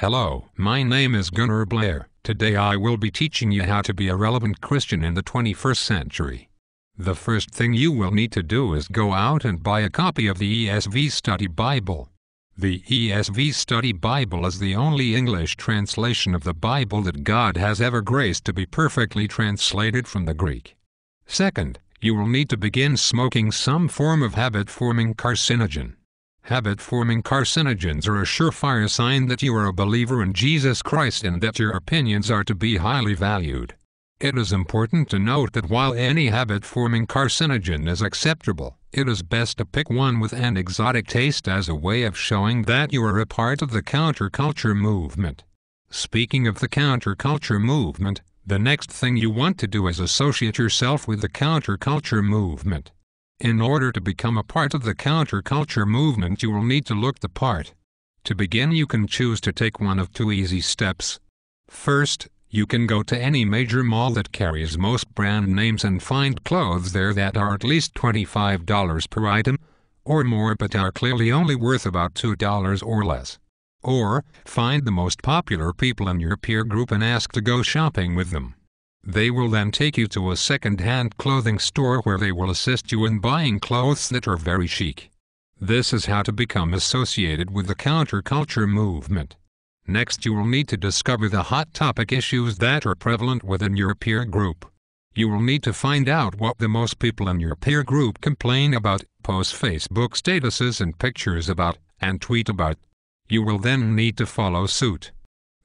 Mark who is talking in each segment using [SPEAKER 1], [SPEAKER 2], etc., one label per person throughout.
[SPEAKER 1] Hello, my name is Blair. Today I will be teaching you how to be a relevant Christian in the 21st century. The first thing you will need to do is go out and buy a copy of the ESV Study Bible. The ESV Study Bible is the only English translation of the Bible that God has ever graced to be perfectly translated from the Greek. Second, you will need to begin smoking some form of habit-forming carcinogen. Habit-forming carcinogens are a surefire sign that you are a believer in Jesus Christ and that your opinions are to be highly valued. It is important to note that while any habit-forming carcinogen is acceptable, it is best to pick one with an exotic taste as a way of showing that you are a part of the counterculture movement. Speaking of the counterculture movement, the next thing you want to do is associate yourself with the counterculture movement. In order to become a part of the counterculture movement, you will need to look the part. To begin, you can choose to take one of two easy steps. First, you can go to any major mall that carries most brand names and find clothes there that are at least $25 per item, or more but are clearly only worth about $2 or less. Or, find the most popular people in your peer group and ask to go shopping with them. They will then take you to a second-hand clothing store where they will assist you in buying clothes that are very chic. This is how to become associated with the counterculture movement. Next, you will need to discover the hot topic issues that are prevalent within your peer group. You will need to find out what the most people in your peer group complain about, post Facebook statuses and pictures about, and tweet about. You will then need to follow suit.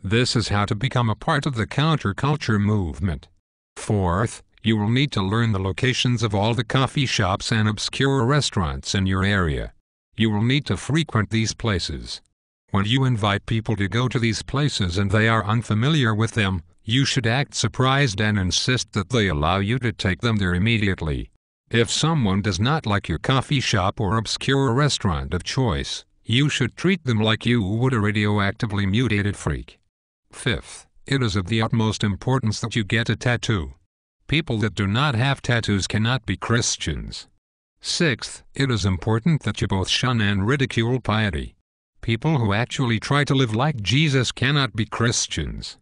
[SPEAKER 1] This is how to become a part of the counterculture movement. Fourth, you will need to learn the locations of all the coffee shops and obscure restaurants in your area. You will need to frequent these places. When you invite people to go to these places and they are unfamiliar with them, you should act surprised and insist that they allow you to take them there immediately. If someone does not like your coffee shop or obscure restaurant of choice, you should treat them like you would a radioactively mutated freak. Fifth, it is of the utmost importance that you get a tattoo. People that do not have tattoos cannot be Christians. Sixth, it is important that you both shun and ridicule piety. People who actually try to live like Jesus cannot be Christians.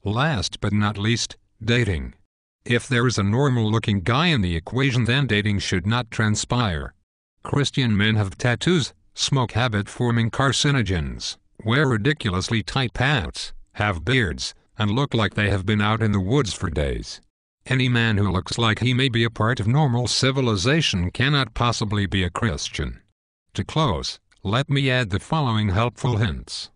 [SPEAKER 1] Last but not least, dating. If there is a normal-looking guy in the equation, then dating should not transpire. Christian men have tattoos, smoke habit-forming carcinogens, wear ridiculously tight pants, have beards, and look like they have been out in the woods for days. Any man who looks like he may be a part of normal civilization cannot possibly be a Christian. To close, let me add the following helpful hints.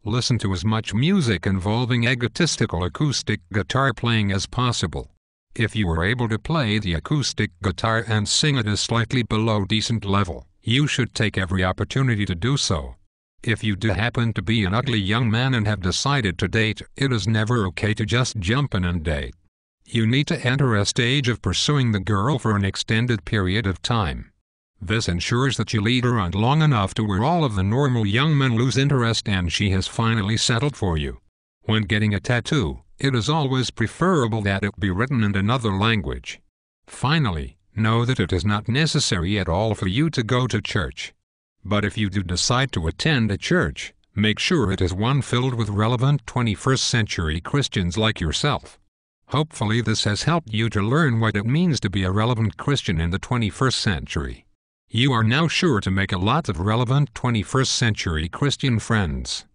[SPEAKER 1] Listen to as much music involving egotistical acoustic guitar playing as possible. If you are able to play the acoustic guitar and sing at a slightly below decent level, you should take every opportunity to do so. If you do happen to be an ugly young man and have decided to date, it is never okay to just jump in and date. You need to enter a stage of pursuing the girl for an extended period of time. This ensures that you lead her on long enough to where all of the normal young men lose interest and she has finally settled for you. When getting a tattoo, it is always preferable that it be written in another language. Finally, know that it is not necessary at all for you to go to church. But if you do decide to attend a church, make sure it is one filled with relevant 21st century Christians like yourself. Hopefully this has helped you to learn what it means to be a relevant Christian in the 21st century. You are now sure to make a lot of relevant 21st century Christian friends.